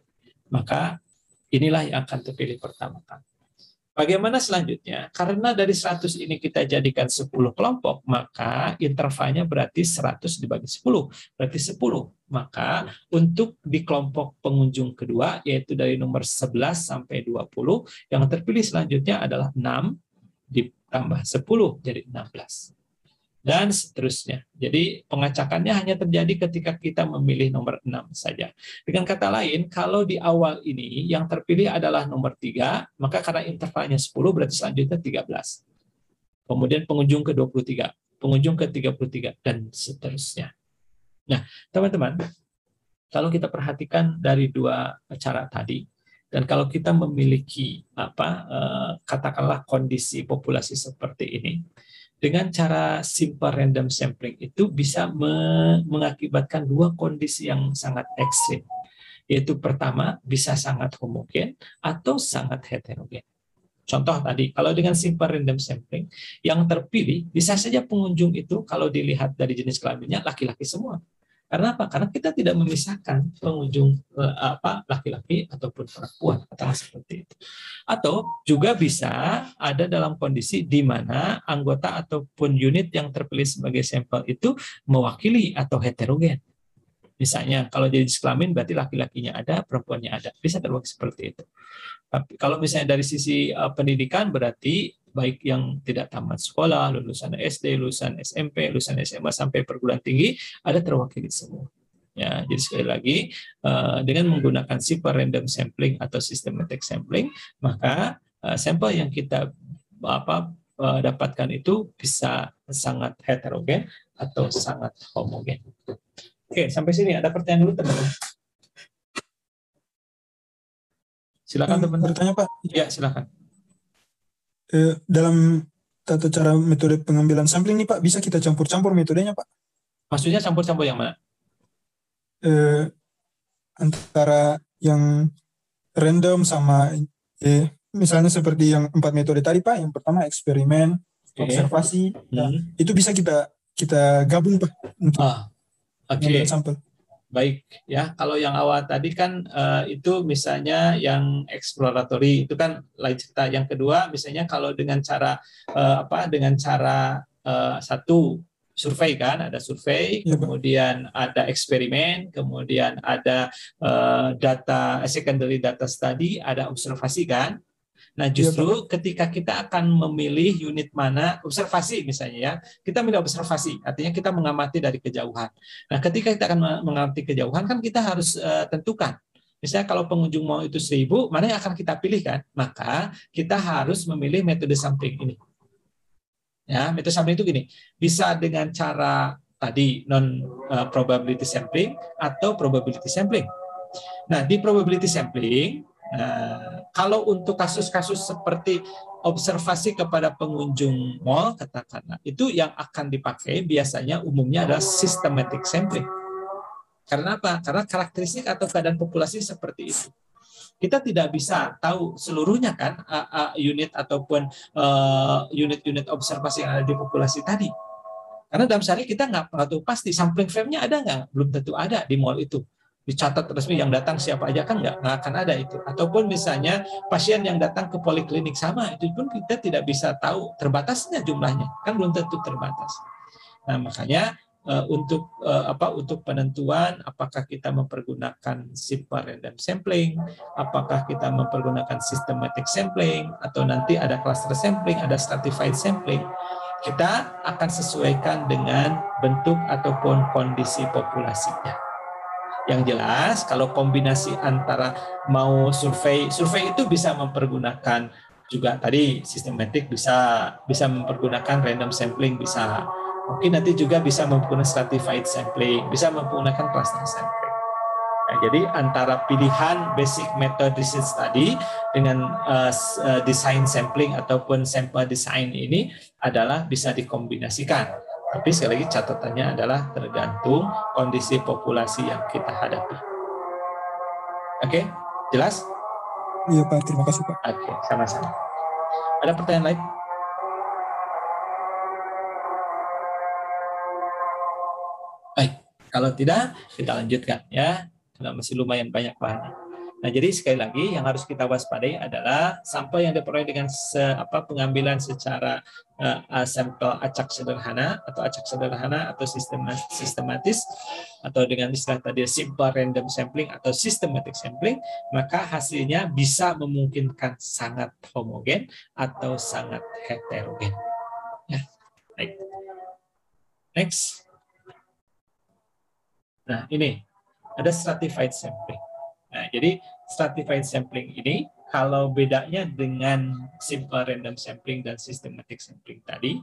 Maka inilah yang akan terpilih pertama kali. Bagaimana selanjutnya? Karena dari 100 ini kita jadikan 10 kelompok, maka intervalnya berarti 100 dibagi 10, berarti 10. Maka untuk di kelompok pengunjung kedua, yaitu dari nomor 11 sampai 20, yang terpilih selanjutnya adalah 6 ditambah 10, jadi 16. Dan seterusnya. Jadi pengacakannya hanya terjadi ketika kita memilih nomor 6 saja. Dengan kata lain, kalau di awal ini yang terpilih adalah nomor 3, maka karena intervalnya 10 berarti selanjutnya 13. Kemudian pengunjung ke-23, pengunjung ke-33, dan seterusnya. Nah, teman-teman, kalau kita perhatikan dari dua cara tadi, dan kalau kita memiliki katakanlah kondisi populasi seperti ini, dengan cara simple random sampling itu bisa mengakibatkan dua kondisi yang sangat ekstrim. Yaitu pertama, bisa sangat homogen atau sangat heterogen. Contoh tadi, kalau dengan simple random sampling, yang terpilih bisa saja pengunjung itu kalau dilihat dari jenis kelaminnya laki-laki semua. Karena apa? Karena kita tidak memisahkan pengunjung laki-laki ataupun perempuan, katakan seperti itu. Atau juga bisa ada dalam kondisi di mana anggota ataupun unit yang terpilih sebagai sampel itu mewakili atau heterogen. Misalnya kalau jenis kelamin berarti laki-lakinya ada, perempuannya ada. Bisa terwakili seperti itu. Tapi kalau misalnya dari sisi pendidikan berarti baik yang tidak tamat sekolah, lulusan SD, lulusan SMP, lulusan SMA sampai perguruan tinggi ada terwakili semua. Ya, jadi sekali lagi dengan menggunakan simple random sampling atau systematic sampling, maka sampel yang kita dapatkan itu bisa sangat heterogen atau sangat homogen. Oke, sampai sini ada pertanyaan dulu teman-teman. Silakan teman-teman. Bertanya Pak? Ya, silakan. dalam tata cara metode pengambilan sampling nih Pak, bisa kita campur-campur metodenya Pak? Maksudnya campur-campur yang mana? Antara yang random sama misalnya seperti yang 4 metode tadi Pak. Yang pertama eksperimen, observasi, itu bisa kita gabung Pak untuk pengambilan sampel. Baik ya, kalau yang awal tadi kan itu misalnya yang eksploratory itu kan lain cerita. Yang kedua misalnya kalau dengan cara satu survei kan, ada survei, kemudian ada eksperimen, kemudian ada secondary data study, ada observasi kan. Nah, justru ketika kita akan memilih unit mana, observasi misalnya ya, kita milih observasi, artinya kita mengamati dari kejauhan. Nah, ketika kita akan mengamati kejauhan, kan kita harus tentukan. Misalnya kalau pengunjung mau itu 1000, mana yang akan kita pilih kan? Maka kita harus memilih metode sampling ini. Ya, metode sampling itu gini, bisa dengan cara tadi non-probability sampling atau probability sampling. Nah, di probability sampling, kalau untuk kasus-kasus seperti observasi kepada pengunjung mal, katakanlah, itu yang akan dipakai biasanya umumnya adalah systematic sampling. Karena apa? Karena karakteristik atau keadaan populasi seperti itu. Kita tidak bisa tahu seluruhnya kan unit ataupun unit-unit observasi yang ada di populasi tadi. Karena dalam sehari kita nggak tahu pasti sampling frame-nya ada nggak? Belum tentu ada di mall itu. Dicatat resmi yang datang siapa aja kan nggak akan ada itu. Ataupun misalnya pasien yang datang ke poliklinik sama, itu pun kita tidak bisa tahu terbatasnya jumlahnya, kan belum tentu terbatas. Nah makanya untuk penentuan apakah kita mempergunakan simple random sampling, apakah kita mempergunakan systematic sampling, atau nanti ada cluster sampling, ada stratified sampling, kita akan sesuaikan dengan bentuk ataupun kondisi populasinya. Yang jelas kalau kombinasi antara mau survei itu bisa mempergunakan juga tadi sistematik, bisa mempergunakan random sampling, bisa mungkin nanti juga bisa menggunakan stratified sampling, bisa menggunakan cluster sampling. Nah, jadi antara pilihan basic method research tadi dengan design sampling ataupun sample design ini adalah bisa dikombinasikan. Tapi sekali lagi catatannya adalah tergantung kondisi populasi yang kita hadapi. Oke, jelas? Iya Pak, terima kasih Pak. Oke, sama-sama. Ada pertanyaan lain? Baik, kalau tidak kita lanjutkan ya. Karena masih lumayan banyak bahannya. Nah, jadi sekali lagi yang harus kita waspadai adalah sampel yang diperoleh dengan pengambilan secara sampel acak sederhana atau sistematis atau dengan istilah tadi simple random sampling atau systematic sampling, maka hasilnya bisa memungkinkan sangat homogen atau sangat heterogen. Ya, baik. Next. Nah, ini ada stratified sampling. Nah, jadi stratified sampling ini kalau bedanya dengan simple random sampling dan systematic sampling tadi,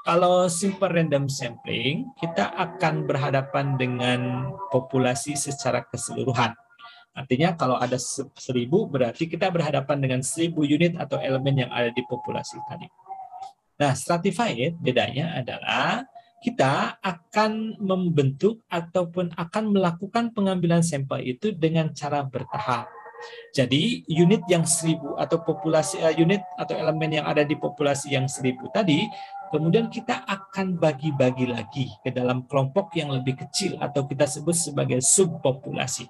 kalau simple random sampling kita akan berhadapan dengan populasi secara keseluruhan. Artinya kalau ada 1000 berarti kita berhadapan dengan 1000 unit atau elemen yang ada di populasi tadi. Nah, stratified bedanya adalah kita akan membentuk ataupun akan melakukan pengambilan sampel itu dengan cara bertahap. Jadi unit yang 1000 atau populasi unit atau elemen yang ada di populasi yang 1000 tadi, kemudian kita akan bagi-bagi lagi ke dalam kelompok yang lebih kecil atau kita sebut sebagai subpopulasi.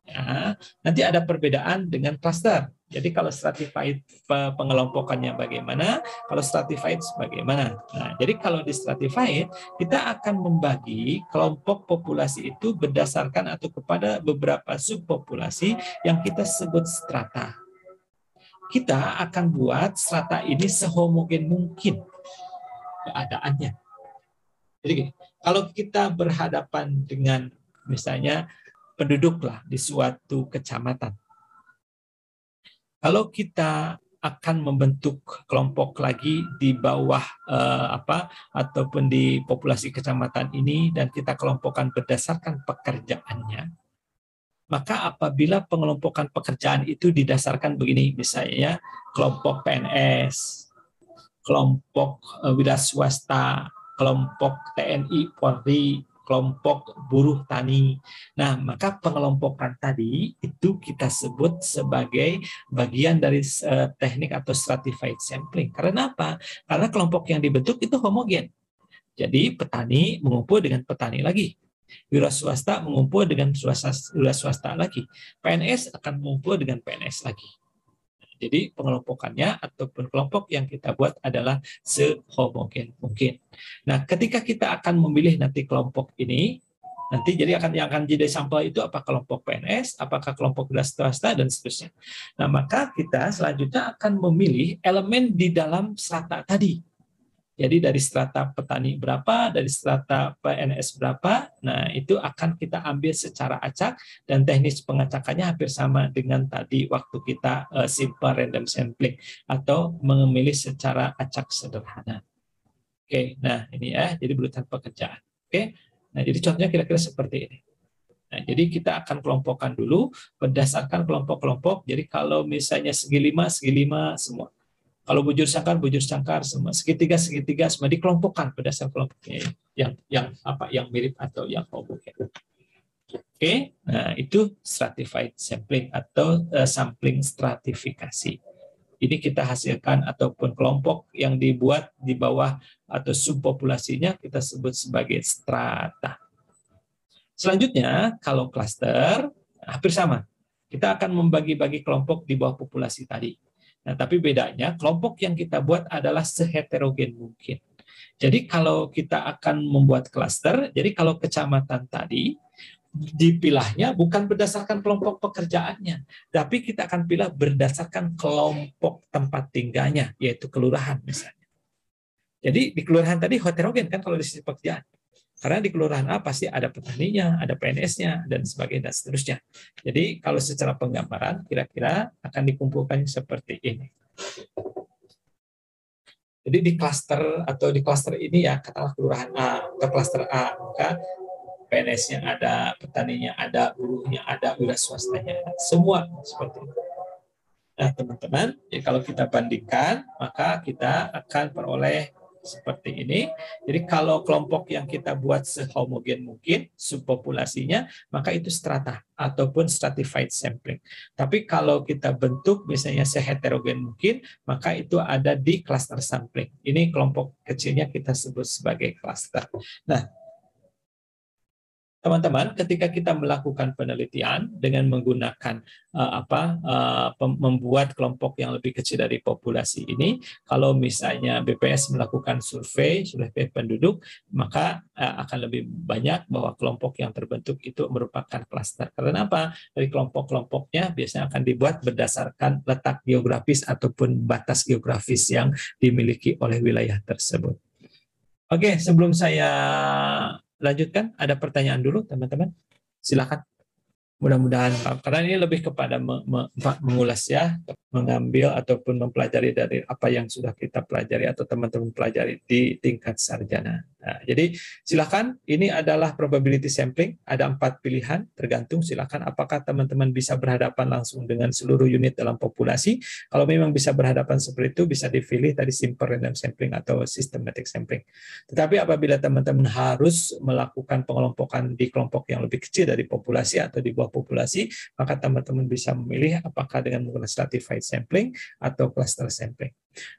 Ya, nanti ada perbedaan dengan cluster. Jadi kalau stratified pengelompokannya bagaimana, kalau stratified bagaimana. Nah, jadi kalau di stratified kita akan membagi kelompok populasi itu berdasarkan atau kepada beberapa subpopulasi yang kita sebut strata. Kita akan buat strata ini sehomogen mungkin keadaannya. Jadi gini, kalau kita berhadapan dengan misalnya penduduklah di suatu kecamatan. Kalau kita akan membentuk kelompok lagi di bawah ataupun di populasi kecamatan ini dan kita kelompokkan berdasarkan pekerjaannya, Maka apabila pengelompokan pekerjaan itu didasarkan begini, misalnya kelompok PNS, kelompok wira swasta, kelompok TNI, Polri, kelompok buruh tani. Nah, maka pengelompokan tadi itu kita sebut sebagai bagian dari teknik atau stratified sampling. Karena apa? Karena kelompok yang dibentuk itu homogen. Jadi petani mengumpul dengan petani lagi. Wira swasta mengumpul dengan wira swasta lagi. PNS akan mengumpul dengan PNS lagi. Jadi pengelompokannya ataupun kelompok yang kita buat adalah sehomogen mungkin. Nah, ketika kita akan memilih nanti kelompok ini, nanti jadi yang akan jadi sampel itu apa kelompok PNS, apakah kelompok swasta dan seterusnya. Nah, maka kita selanjutnya akan memilih elemen di dalam strata tadi. Jadi dari strata petani berapa, dari strata PNS berapa, nah itu akan kita ambil secara acak dan teknis pengacakannya hampir sama dengan tadi waktu kita simple random sampling atau memilih secara acak sederhana. Oke, nah ini ya, jadi berurutan pekerjaan. Oke, nah jadi contohnya kira-kira seperti ini. Nah, jadi kita akan kelompokkan dulu berdasarkan kelompok-kelompok. Jadi kalau misalnya segi lima semua. Kalau bujur sangkar semua, segitiga semua dikelompokkan berdasarkan kelompoknya yang mirip atau yang homogen. Oke, nah itu stratified sampling atau sampling stratifikasi. Ini kita hasilkan ataupun kelompok yang dibuat di bawah atau subpopulasinya kita sebut sebagai strata. Selanjutnya kalau klaster hampir sama. Kita akan membagi-bagi kelompok di bawah populasi tadi. Nah, tapi bedanya kelompok yang kita buat adalah seheterogen mungkin. Jadi kalau kita akan membuat klaster, jadi kalau kecamatan tadi dipilahnya bukan berdasarkan kelompok pekerjaannya, tapi kita akan pilih berdasarkan kelompok tempat tinggalnya, yaitu kelurahan misalnya. Jadi di kelurahan tadi heterogen kan kalau di sisi pekerjaan. Karena di kelurahan A pasti ada petaninya, ada PNS-nya, dan sebagainya, dan seterusnya. Jadi kalau secara penggambaran, kira-kira akan dikumpulkan seperti ini. Jadi di klaster ini ya, katakanlah kelurahan A, atau klaster A, maka PNS-nya ada, petaninya ada, buruhnya ada, wira swastanya ada. Semua seperti itu. Nah, teman-teman, ya kalau kita bandingkan, maka kita akan peroleh seperti ini. Jadi kalau kelompok yang kita buat sehomogen mungkin subpopulasinya, maka itu strata ataupun stratified sampling. Tapi kalau kita bentuk misalnya seheterogen mungkin, maka itu ada di cluster sampling. Ini kelompok kecilnya kita sebut sebagai cluster. Nah, teman-teman, ketika kita melakukan penelitian dengan menggunakan membuat kelompok yang lebih kecil dari populasi ini, kalau misalnya BPS melakukan survei penduduk, maka akan lebih banyak bahwa kelompok yang terbentuk itu merupakan klaster. Karena apa? Dari kelompok-kelompoknya biasanya akan dibuat berdasarkan letak geografis ataupun batas geografis yang dimiliki oleh wilayah tersebut. Oke, sebelum saya lanjutkan, ada pertanyaan dulu teman-teman, silakan. Mudah-mudahan, karena ini lebih kepada mengulas ya, mengambil ataupun mempelajari dari apa yang sudah kita pelajari atau teman-teman pelajari di tingkat sarjana. Nah, jadi silakan, ini adalah probability sampling, ada 4 pilihan, tergantung silakan apakah teman-teman bisa berhadapan langsung dengan seluruh unit dalam populasi. Kalau memang bisa berhadapan seperti itu, bisa dipilih tadi simple random sampling atau systematic sampling. Tetapi apabila teman-teman harus melakukan pengelompokan di kelompok yang lebih kecil dari populasi atau di bawah populasi, maka teman-teman bisa memilih apakah dengan menggunakan stratified sampling atau cluster sampling.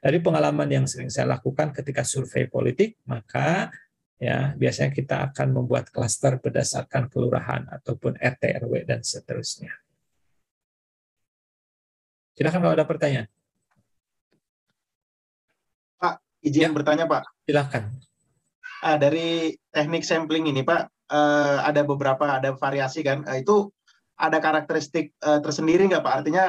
Dari pengalaman yang sering saya lakukan ketika survei politik, maka ya biasanya kita akan membuat klaster berdasarkan kelurahan ataupun RT RW dan seterusnya. Silakan kalau ada pertanyaan. Pak, izin bertanya Pak. Silakan. Dari teknik sampling ini Pak, ada variasi kan? Itu ada karakteristik tersendiri nggak Pak? Artinya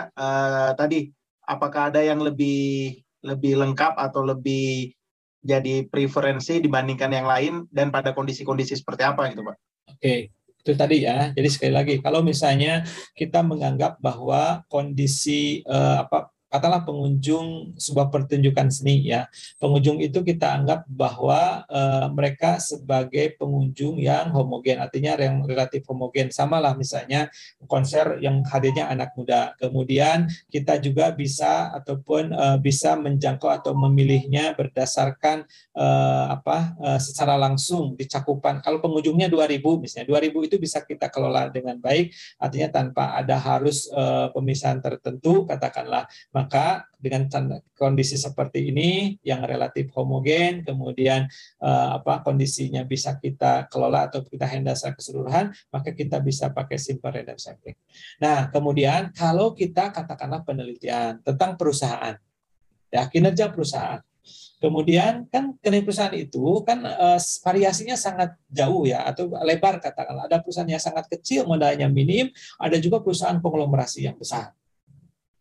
tadi apakah ada yang lebih lengkap atau lebih jadi preferensi dibandingkan yang lain dan pada kondisi-kondisi seperti apa gitu Pak? Oke, itu tadi ya. Jadi sekali lagi, kalau misalnya kita menganggap bahwa kondisi katakanlah pengunjung sebuah pertunjukan seni ya. Pengunjung itu kita anggap bahwa mereka sebagai pengunjung yang homogen, artinya yang relatif homogen. Sama lah misalnya konser yang hadirnya anak muda. Kemudian kita juga bisa ataupun bisa menjangkau atau memilihnya berdasarkan secara langsung di cakupan. Kalau pengunjungnya 2.000 misalnya, 2.000 itu bisa kita kelola dengan baik, artinya tanpa ada harus pemisahan tertentu katakanlah. Maka dengan kondisi seperti ini yang relatif homogen, kemudian kondisinya bisa kita kelola atau kita handle secara keseluruhan, maka kita bisa pakai simple random sampling. Nah, kemudian kalau kita katakanlah penelitian tentang perusahaan, ya kinerja perusahaan. Kemudian kan kinerja perusahaan itu kan variasinya sangat jauh ya, atau lebar katakanlah. Ada perusahaan yang sangat kecil, modalnya minim, ada juga perusahaan konglomerasi yang besar.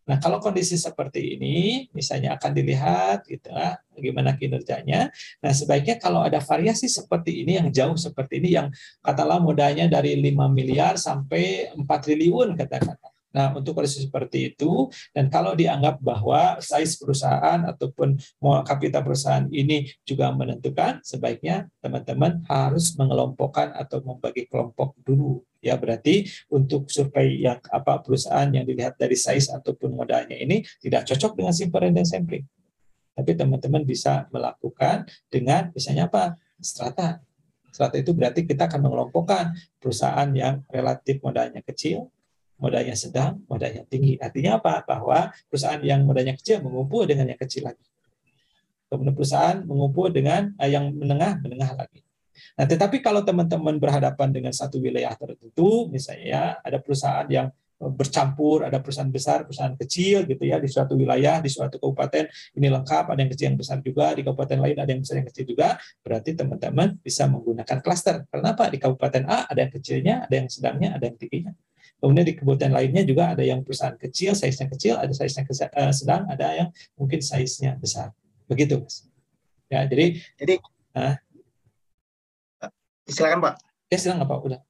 Nah, kalau kondisi seperti ini, misalnya akan dilihat gitu ya, bagaimana kinerjanya. Nah, sebaiknya kalau ada variasi seperti ini yang jauh seperti ini, yang katakanlah modalnya dari 5 miliar sampai 4 triliun katakanlah. Nah, untuk kondisi seperti itu, dan kalau dianggap bahwa size perusahaan ataupun kapital perusahaan ini juga menentukan, sebaiknya teman-teman harus mengelompokkan atau membagi kelompok dulu. Ya, berarti untuk survei yang perusahaan yang dilihat dari size ataupun modalnya ini tidak cocok dengan simple random sampling. Tapi teman-teman bisa melakukan dengan misalnya strata. Strata itu berarti kita akan mengelompokkan perusahaan yang relatif modalnya kecil, modalnya sedang, modalnya tinggi. Artinya bahwa perusahaan yang modalnya kecil mengumpul dengan yang kecil lagi. Kemudian perusahaan mengumpul dengan yang menengah lagi. Nah, tetapi kalau teman-teman berhadapan dengan satu wilayah tertentu, misalnya ya, ada perusahaan yang bercampur, ada perusahaan besar, perusahaan kecil gitu ya, di suatu wilayah, di suatu kabupaten ini lengkap, ada yang kecil yang besar juga, di kabupaten lain ada yang besar yang kecil juga, berarti teman-teman bisa menggunakan klaster. Karena di kabupaten A ada yang kecilnya, ada yang sedangnya, ada yang tingginya. Kemudian di kabupaten lainnya juga ada yang perusahaan kecil, size-nya kecil, ada size-nya sedang, ada yang mungkin size-nya besar. Begitu, Mas. Ya, jadi silakan Pak. Ya silakan Pak, udah.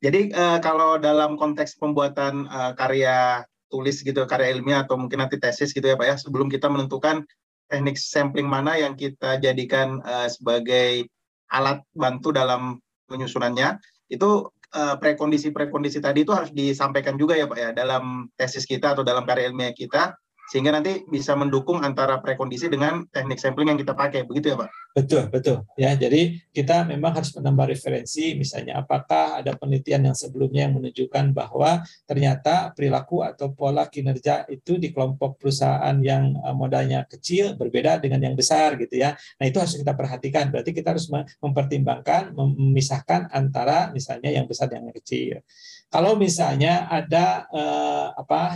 Jadi kalau dalam konteks pembuatan karya tulis gitu, karya ilmiah atau mungkin nanti tesis gitu ya Pak ya, sebelum kita menentukan teknik sampling mana yang kita jadikan sebagai alat bantu dalam penyusunannya, itu prekondisi-prekondisi tadi itu harus disampaikan juga ya Pak ya dalam tesis kita atau dalam karya ilmiah kita, sehingga nanti bisa mendukung antara prekondisi dengan teknik sampling yang kita pakai, begitu ya Pak? Betul ya. Jadi kita memang harus menambah referensi, misalnya apakah ada penelitian yang sebelumnya yang menunjukkan bahwa ternyata perilaku atau pola kinerja itu di kelompok perusahaan yang modalnya kecil berbeda dengan yang besar gitu ya. Nah, itu harus kita perhatikan. Berarti kita harus mempertimbangkan, memisahkan antara misalnya yang besar dan yang kecil. Kalau misalnya ada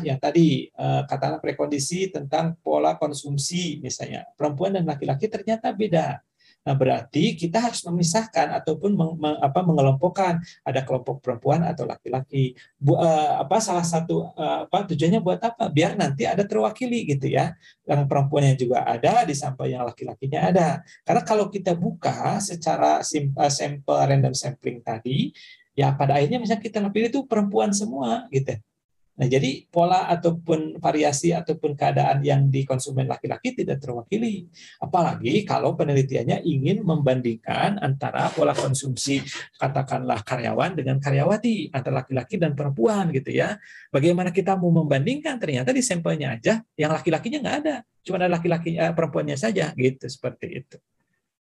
yang tadi katakanlah prekondisi tentang pola konsumsi, misalnya perempuan dan laki-laki ternyata beda. Nah, berarti kita harus memisahkan ataupun mengelompokkan, ada kelompok perempuan atau laki-laki. Salah satu tujuannya buat apa? Biar nanti ada terwakili gitu ya. Yang perempuannya juga ada, di samping yang laki-lakinya ada. Karena kalau kita buka secara sampel random sampling tadi, ya pada akhirnya misalnya kita pilih itu perempuan semua gitu. Nah, jadi pola ataupun variasi ataupun keadaan yang di konsumen laki-laki tidak terwakili. Apalagi kalau penelitiannya ingin membandingkan antara pola konsumsi katakanlah karyawan dengan karyawati, antara laki-laki dan perempuan gitu ya. Bagaimana kita mau membandingkan, ternyata di sampelnya aja yang laki-lakinya nggak ada, cuma ada laki-laki perempuannya saja gitu, seperti itu.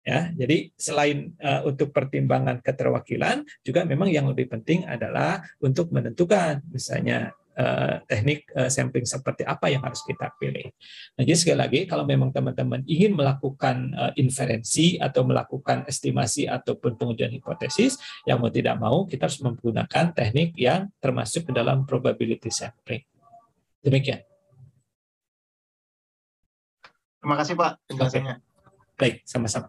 Ya, jadi selain untuk pertimbangan keterwakilan, juga memang yang lebih penting adalah untuk menentukan misalnya teknik sampling seperti apa yang harus kita pilih. Nah, jadi sekali lagi kalau memang teman-teman ingin melakukan inferensi atau melakukan estimasi ataupun pengujian hipotesis, yang mau tidak mau kita harus menggunakan teknik yang termasuk ke dalam probability sampling. Demikian. Terima kasih Pak penjelasannya. Baik, sama-sama.